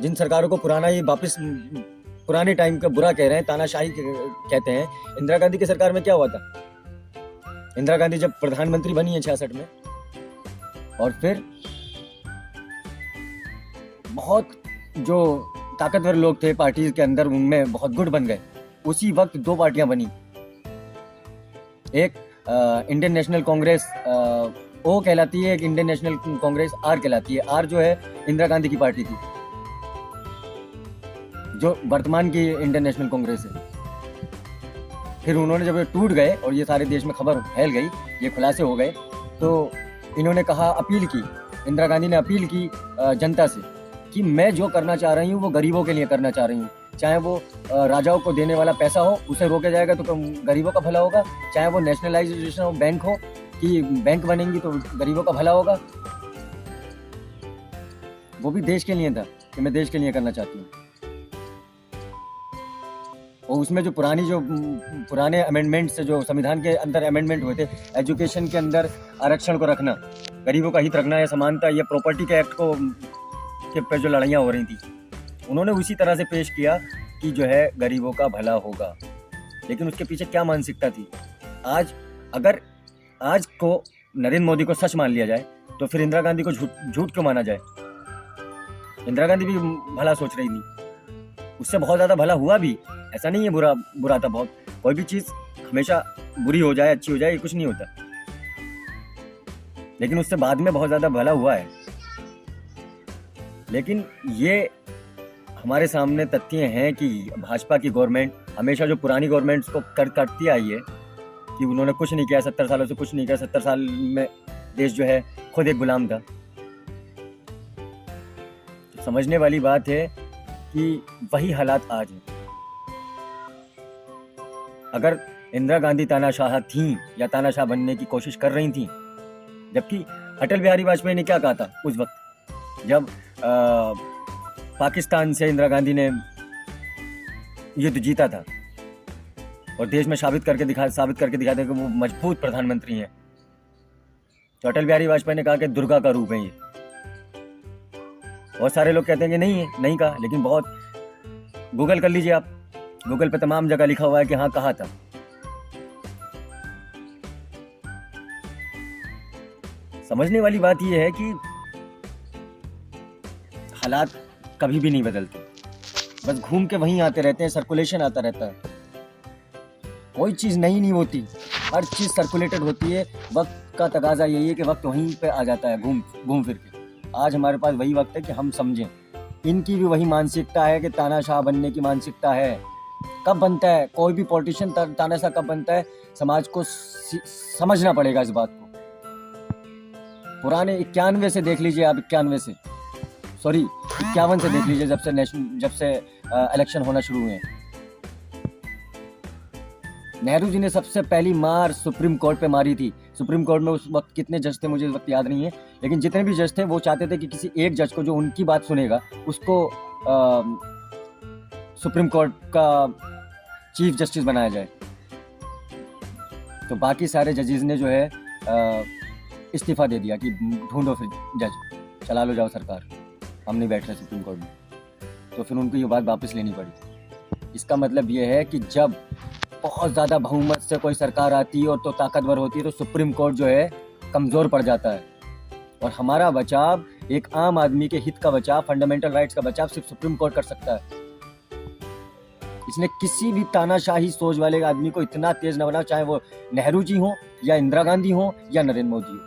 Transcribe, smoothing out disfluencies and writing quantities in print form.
जिन सरकारों को पुराना ही वापस पुराने टाइम का बुरा कह रहे हैं, तानाशाही कहते हैं। इंदिरा गांधी की सरकार में क्या हुआ था? इंदिरा गांधी जब प्रधानमंत्री बनी है 66 में, और फिर बहुत जो ताकतवर लोग थे पार्टी के अंदर, उनमें बहुत गुट बन गए। उसी वक्त दो पार्टियां बनी, एक इंडियन नेशनल कांग्रेस ओ कहलाती है, एक इंडियन नेशनल कांग्रेस आर कहलाती है। आर जो है इंदिरा गांधी की पार्टी थी, जो वर्तमान की इंडियन नेशनल कांग्रेस है। फिर उन्होंने जब ये टूट गए और ये सारे देश में खबर फैल गई, ये खुलासे हो गए, तो इन्होंने कहा, अपील की, इंदिरा गांधी ने अपील की जनता से कि मैं जो करना चाह रही हूँ वो गरीबों के लिए करना चाह रही हूँ। चाहे वो राजाओं को देने वाला पैसा हो, उसे रोका जाएगा तो गरीबों का भला होगा। चाहे वो नेशनलाइजेशन ऑफ बैंक हो, कि बैंक बनेंगी तो गरीबों का भला होगा। वो भी देश के लिए था कि मैं देश के लिए करना चाहती हूँ। और उसमें जो पुराने अमेंडमेंट से, जो संविधान के अंदर अमेंडमेंट हुए थे, एजुकेशन के अंदर आरक्षण को रखना, गरीबों का हित रखना, या समानता, या प्रॉपर्टी के एक्ट को के पे जो लड़ाइयाँ हो रही थी, उन्होंने उसी तरह से पेश किया कि जो है गरीबों का भला होगा। लेकिन उसके पीछे क्या मानसिकता थी? अगर आज को नरेंद्र मोदी को सच मान लिया जाए, तो फिर इंदिरा गांधी को झूठ क्यों माना जाए? इंदिरा गांधी भी भला सोच रही थी, उससे बहुत ज़्यादा भला हुआ भी। ऐसा नहीं है बुरा था बहुत। कोई भी चीज़ हमेशा बुरी हो जाए, अच्छी हो जाए, ये कुछ नहीं होता। लेकिन उससे बाद में बहुत ज़्यादा भला हुआ है। लेकिन ये हमारे सामने तथ्य हैं कि भाजपा की गवर्नमेंट हमेशा जो पुरानी गवर्नमेंट्स को करती आई है कि उन्होंने कुछ नहीं किया, 70 सालों से कुछ नहीं किया। 70 साल में देश जो है खुद एक गुलाम था। तो समझने वाली बात है कि वही हालात आज हैं। अगर इंदिरा गांधी तानाशाह थीं या तानाशाह बनने की कोशिश कर रही थीं, जबकि अटल बिहारी वाजपेयी ने क्या कहा था उस वक्त, जब पाकिस्तान से इंदिरा गांधी ने युद्ध जीता था और देश में साबित करके दिखाते कि वो मजबूत प्रधानमंत्री हैं, तो अटल बिहारी वाजपेयी ने कहा कि दुर्गा का रूप है ये। बहुत सारे लोग कहते हैं कि नहीं कहा, लेकिन बहुत गूगल कर लीजिए आप, गूगल पे तमाम जगह लिखा हुआ है कि हाँ कहा था। समझने वाली बात यह है कि हालात कभी भी नहीं बदलते, बस घूम के वहीं आते रहते हैं, सर्कुलेशन आता रहता है। कोई चीज़ नई नहीं होती, हर चीज़ सर्कुलेटेड होती है। वक्त का तकाजा यही है कि वक्त वहीं पे आ जाता है घूम फिर के। आज हमारे पास वही वक्त है कि हम समझें। इनकी भी वही मानसिकता है कि तानाशाह बनने की मानसिकता है। कब बनता है कोई भी पॉलिटिशियन तानाशाह, कब बनता है? समाज को समझना पड़ेगा इस बात को। पुराने 91 से देख लीजिए आप, 51 से देख लीजिए, जब से इलेक्शन होना शुरू हुए हैं। नेहरू जी ने सबसे पहली मार सुप्रीम कोर्ट पे मारी थी। सुप्रीम कोर्ट में उस वक्त कितने जज थे मुझे इस वक्त याद नहीं है, लेकिन जितने भी जज थे वो चाहते थे कि किसी एक जज को जो उनकी बात सुनेगा उसको सुप्रीम कोर्ट का चीफ जस्टिस बनाया जाए। तो बाकी सारे जजेस ने जो है इस्तीफा दे दिया कि ढूंढो फिर जज, चला लो जाओ सरकार, हम नहीं बैठ रहे सुप्रीम कोर्ट में। तो फिर उनको ये बात वापस लेनी पड़ी। इसका मतलब ये है कि जब बहुत ज़्यादा बहुमत से कोई सरकार आती है और तो ताकतवर होती है, तो सुप्रीम कोर्ट जो है कमज़ोर पड़ जाता है। और हमारा बचाव, एक आम आदमी के हित का बचाव, फंडामेंटल राइट्स का बचाव सिर्फ सुप्रीम कोर्ट कर सकता है। इसने किसी भी तानाशाही सोच वाले आदमी को इतना तेज न बनाओ, चाहे वो नेहरू जी हो या इंदिरा गांधी हो या नरेंद्र मोदी हो।